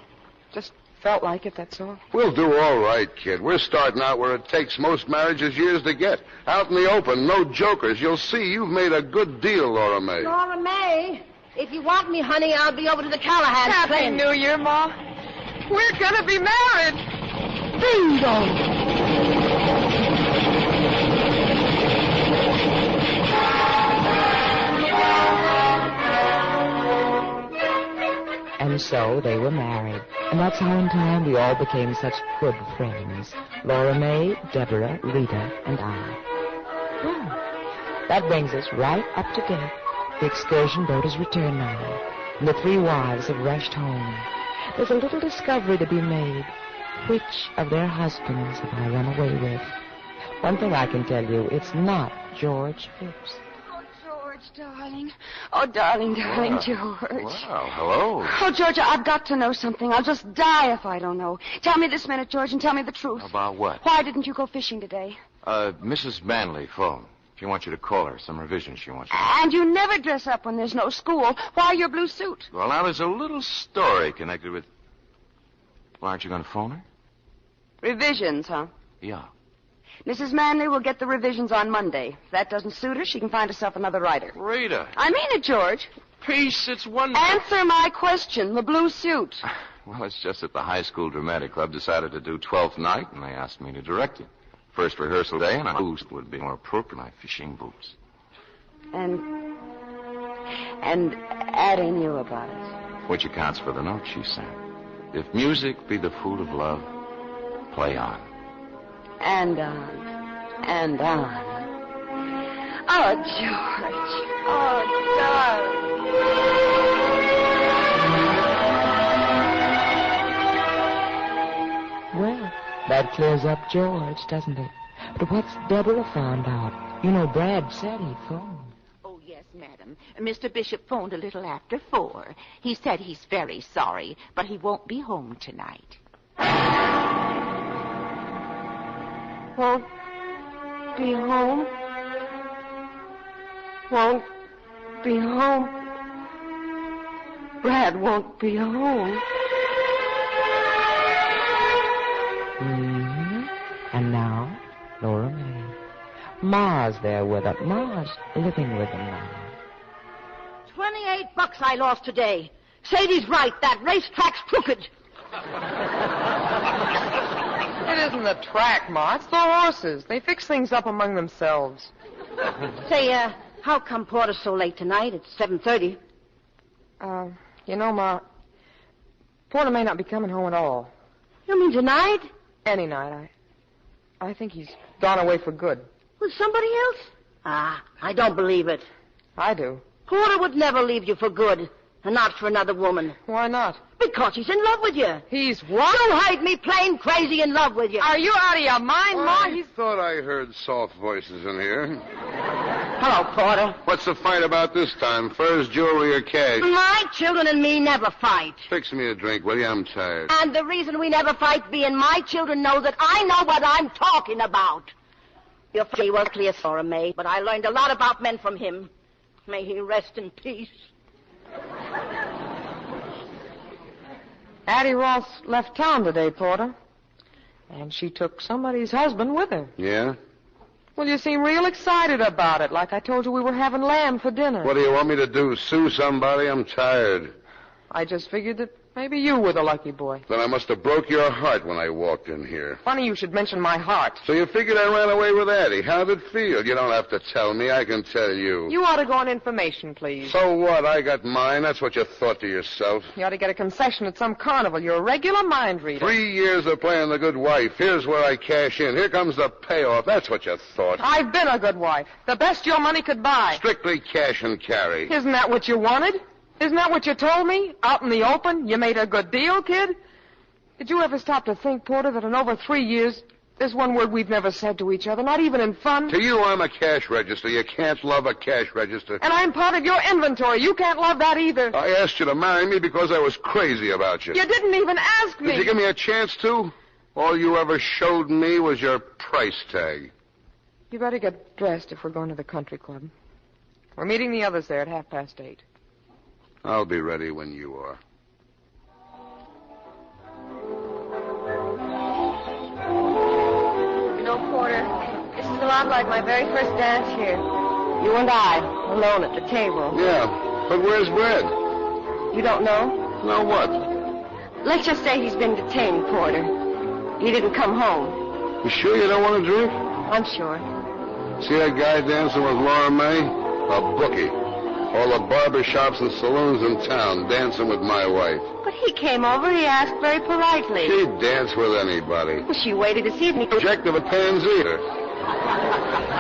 just felt like it, that's all. We'll do all right, kid. We're starting out where it takes most marriages years to get. Out in the open, no jokers. You'll see you've made a good deal, Laura May. Laura May, if you want me, honey, I'll be over to the Callahan Happy train. New Year, Ma. We're gonna be married. Bingo! And so they were married. And that's how in time we all became such good friends. Laura May, Deborah, Rita, and I. Well, that brings us right up to date. The excursion boat has returned now. And the three wives have rushed home. There's a little discovery to be made. Which of their husbands have I run away with? One thing I can tell you, it's not George Phipps. Darling. Oh, darling, George. Wow, hello. Oh, George, I've got to know something. I'll just die if I don't know. Tell me this minute, George, and tell me the truth. About what? Why didn't you go fishing today? Mrs. Manley phoned. She wants you to call her. Some revisions she wants you to And you never dress up when there's no school. Why your blue suit? Well, now, there's a little story connected with... Well, aren't you going to phone her? Revisions, huh? Yeah. Mrs. Manley will get the revisions on Monday. If that doesn't suit her, she can find herself another writer. Rita. I mean it, George. Peace, it's wonderful. Answer my question, the blue suit. Well, it's just that the high school dramatic club decided to do 12th night, and they asked me to direct it. First rehearsal day, and a boost would be more appropriate, my fishing boots. And Addie knew about it. Which accounts for the note she sent. If music be the food of love, play on. And on. And on. Oh, George. Oh, darling. Well, that clears up George, doesn't it? But what's Deborah found out? You know, Brad said he'd phone. Oh, yes, madam. Mr. Bishop phoned a little after 4. He said he's very sorry, but he won't be home tonight. Won't be home. Won't be home. Brad won't be home. Mm-hmm. And now, Laura May. Ma's there with her. Ma's living with him now. $28 I lost today. Sadie's right. That racetrack's crooked. It isn't the track, Ma. It's the horses. They fix things up among themselves. Say, how come Porter's so late tonight? It's 7:30. You know, Ma, Porter may not be coming home at all. You mean tonight? Any night. I think he's gone away for good. With somebody else? Ah, I don't believe it. I do. Porter would never leave you for good, and not for another woman. Why not? Because he's in love with you. He's what? You heard me plain crazy in love with you. Are you out of your mind, Ma? I thought I heard soft voices in here. Hello, Porter. What's the fight about this time? Furs, jewelry, or cash? My children and me never fight. Fix me a drink, will you? I'm tired. And the reason we never fight being my children know that I know what I'm talking about. Your father was clear, Laura May, but I learned a lot about men from him. May he rest in peace. Addie Ross left town today, Porter. And she took somebody's husband with her. Yeah? Well, you seem real excited about it, like I told you we were having lamb for dinner. What do you want me to do, sue somebody? I'm tired. I just figured that maybe you were the lucky boy. Then I must have broke your heart when I walked in here. Funny you should mention my heart. So you figured I ran away with Addie. How'd it feel? You don't have to tell me. I can tell you. You ought to go on information, please. So what? I got mine. That's what you thought to yourself. You ought to get a concession at some carnival. You're a regular mind reader. 3 years of playing the good wife. Here's where I cash in. Here comes the payoff. That's what you thought. I've been a good wife. The best your money could buy. Strictly cash and carry. Isn't that what you wanted? Isn't that what you told me? Out in the open? You made a good deal, kid? Did you ever stop to think, Porter, that in over 3 years, there's one word we've never said to each other, not even in fun? To you, I'm a cash register. You can't love a cash register. And I'm part of your inventory. You can't love that either. I asked you to marry me because I was crazy about you. You didn't even ask me. Did you give me a chance to? All you ever showed me was your price tag. You better get dressed if we're going to the country club. We're meeting the others there at 8:30. I'll be ready when you are. You know, Porter, this is a lot like my very first dance here. You and I, alone at the table. Yeah, but where's Brad? You don't know? No what? Let's just say he's been detained, Porter. He didn't come home. You sure you don't want to drink? I'm sure. See that guy dancing with Laura May? A bookie. All the barber shops and saloons in town dancing with my wife. But he came over, he asked very politely. She'd dance with anybody. Well, she waited to see me. Object of a pansy.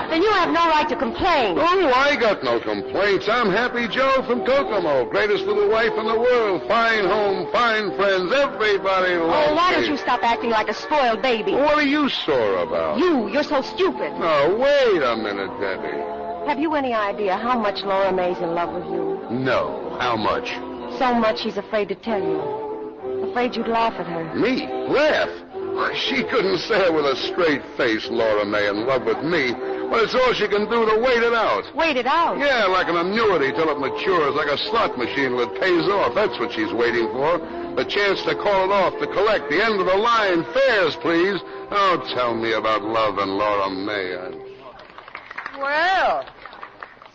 Then you have no right to complain. Oh, I got no complaints. I'm Happy Joe from Kokomo. Greatest little wife in the world. Fine home, fine friends. Everybody loves me. Oh, why don't you stop acting like a spoiled baby? What are you sore about? You're so stupid. Oh, wait a minute, Debbie. Have you any idea how much Laura May's in love with you? No. How much? So much she's afraid to tell you. Afraid you'd laugh at her. Me? Laugh? She couldn't say it with a straight face, Laura May, in love with me. But it's all she can do to wait it out. Wait it out? Yeah, like an annuity till it matures, like a slot machine till it pays off. That's what she's waiting for. The chance to call it off, to collect. The end of the line. Fares, please. Oh, tell me about love and Laura May. Well,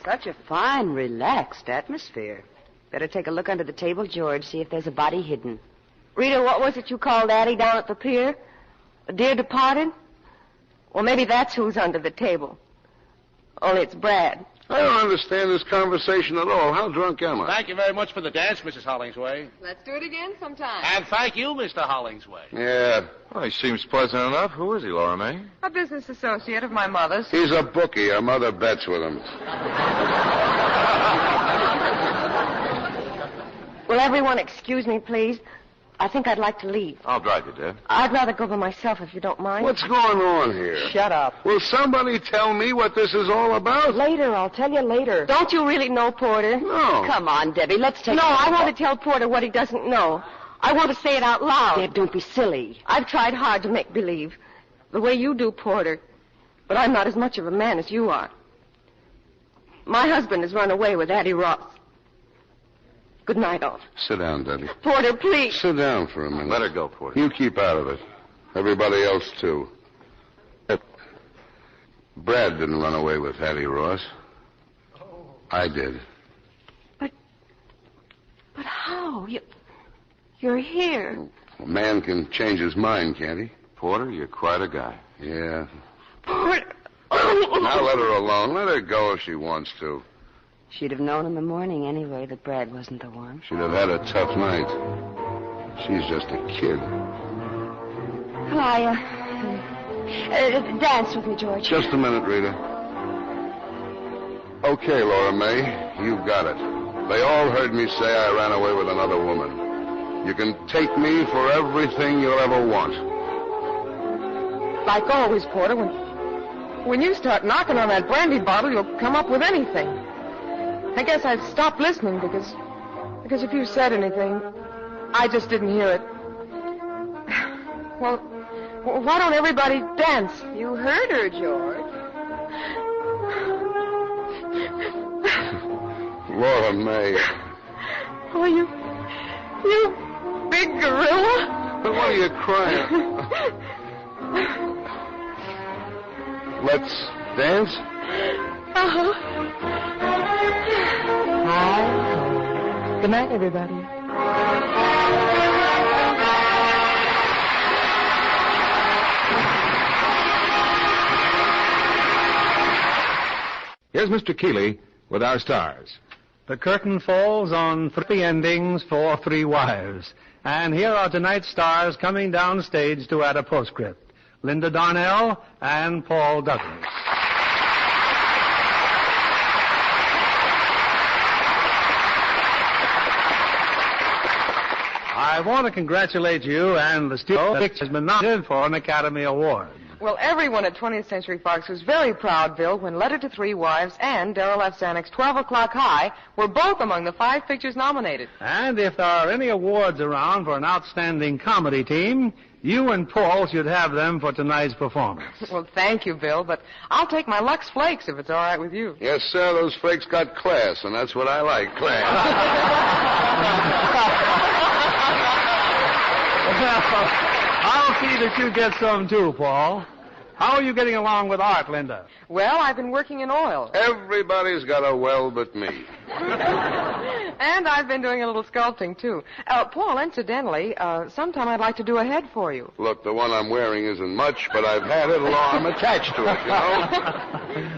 such a fine, relaxed atmosphere. Better take a look under the table, George, see if there's a body hidden. Rita, what was it you called Addie down at the pier? A dear departed? Well, maybe that's who's under the table. Only it's Brad. I don't understand this conversation at all. How drunk am I? Thank you very much for the dance, Mrs. Hollingsway. Let's do it again sometime. And thank you, Mr. Hollingsway. Yeah. Well, he seems pleasant enough. Who is he, Laura May? A business associate of my mother's. He's a bookie. Her mother bets with him. Will everyone excuse me, please? I think I'd like to leave. I'll drive you, Dad. I'd rather go by myself if you don't mind. What's going on here? Shut up. Will somebody tell me what this is all about? Later, I'll tell you later. Don't you really know, Porter? No. Come on, Debbie, let's take No, I want to tell Porter what he doesn't know. I want to say it out loud. Deb, don't be silly. I've tried hard to make believe. The way you do, Porter. But I'm not as much of a man as you are. My husband has run away with Addie Ross. Good night, all. Sit down, Debbie. Porter, please. Sit down for a minute. Let her go, Porter. You keep out of it. Everybody else, too. Brad didn't run away with Addie Ross. I did. But how? You're here. A man can change his mind, can't he? Porter, you're quite a guy. Yeah. Porter. Now let her alone. Let her go if she wants to. She'd have known in the morning anyway that Brad wasn't the one. She'd have had a tough night. She's just a kid. Will I, dance with me, George? Just a minute, Rita. Okay, Laura May, you've got it. They all heard me say I ran away with another woman. You can take me for everything you'll ever want. Like always, Porter, when you start knocking on that brandy bottle, you'll come up with anything. I guess I've stopped listening because if you said anything, I just didn't hear it. Well, why don't everybody dance? You heard her, George. Laura May. Oh, you big gorilla. But why are you crying? Let's dance? Uh-huh. Hi. Good night, everybody. Here's Mr. Keeley with our stars. The curtain falls on 3 endings for 3 wives. And here are tonight's stars coming down stage to add a postscript. Linda Darnell and Paul Douglas. I want to congratulate you and the studio which has been nominated for an Academy Award. Well, everyone at 20th Century Fox was very proud, Bill, when Letter to 3 Wives and Darrell F. Zanuck's 12 O'Clock High were both among the 5 pictures nominated. And if there are any awards around for an outstanding comedy team, you and Paul should have them for tonight's performance. Well, thank you, Bill, but I'll take my Lux Flakes if it's all right with you. Yes, sir, those flakes got class, and that's what I like, class. I'll see that you get some too, Paul. How are you getting along with art, Linda? Well, I've been working in oil. Everybody's got a well but me. And I've been doing a little sculpting, too. Paul, incidentally, sometime I'd like to do a head for you. Look, the one I'm wearing isn't much, but I've had it long. I'm attached to it, you know.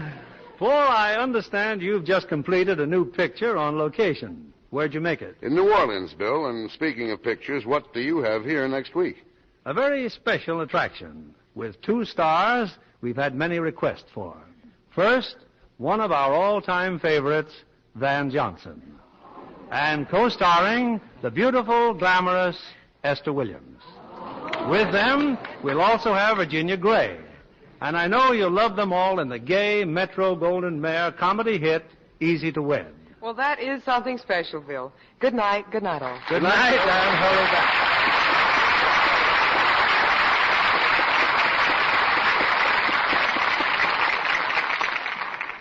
Paul, I understand you've just completed a new picture on location. Where'd you make it? In New Orleans, Bill. And speaking of pictures, what do you have here next week? A very special attraction. With 2 stars we've had many requests for. First, one of our all-time favorites, Van Johnson. And co-starring the beautiful, glamorous Esther Williams. With them, we'll also have Virginia Gray. And I know you'll love them all in the gay Metro-Goldwyn-Mayer comedy hit, Easy to Wed. Well, that is something special, Bill. Good night. Good night, all. Good night, and hurry back.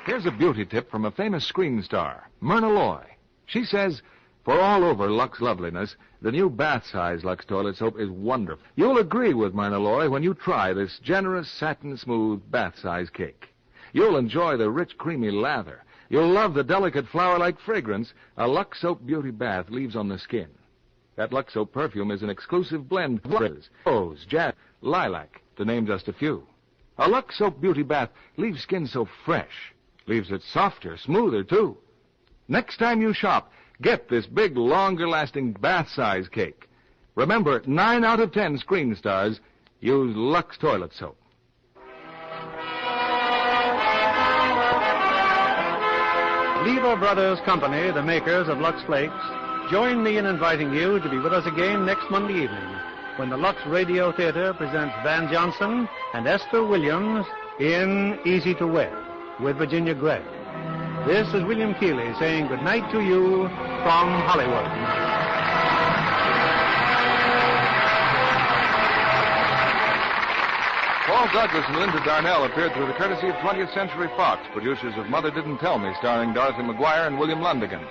Here's a beauty tip from a famous screen star, Myrna Loy. She says, for all over Lux loveliness, the new bath-size Lux toilet soap is wonderful. You'll agree with Myrna Loy when you try this generous, satin-smooth bath-size cake. You'll enjoy the rich, creamy lather. You'll love the delicate flower-like fragrance a Lux Soap Beauty Bath leaves on the skin. That Lux Soap perfume is an exclusive blend of rose, jasmine, lilac, to name just a few. A Lux Soap Beauty Bath leaves skin so fresh, leaves it softer, smoother, too. Next time you shop, get this big, longer-lasting bath-size cake. Remember, 9 out of 10 screen stars use Lux toilet soap. Lever Brothers Company, the makers of Lux Flakes, join me in inviting you to be with us again next Monday evening when the Lux Radio Theatre presents Van Johnson and Esther Williams in Easy to Wed with Virginia Gray. This is William Keeley saying good night to you from Hollywood. Paul Douglas and Linda Darnell appeared through the courtesy of 20th Century Fox, producers of Mother Didn't Tell Me, starring Dorothy McGuire and William Lundigan.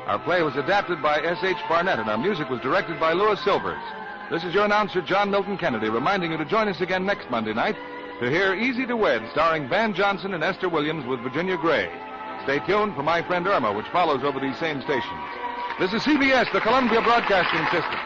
Our play was adapted by S.H. Barnett, and our music was directed by Louis Silvers. This is your announcer, John Milton Kennedy, reminding you to join us again next Monday night to hear Easy to Wed, starring Van Johnson and Esther Williams with Virginia Gray. Stay tuned for My Friend Irma, which follows over these same stations. This is CBS, the Columbia Broadcasting System.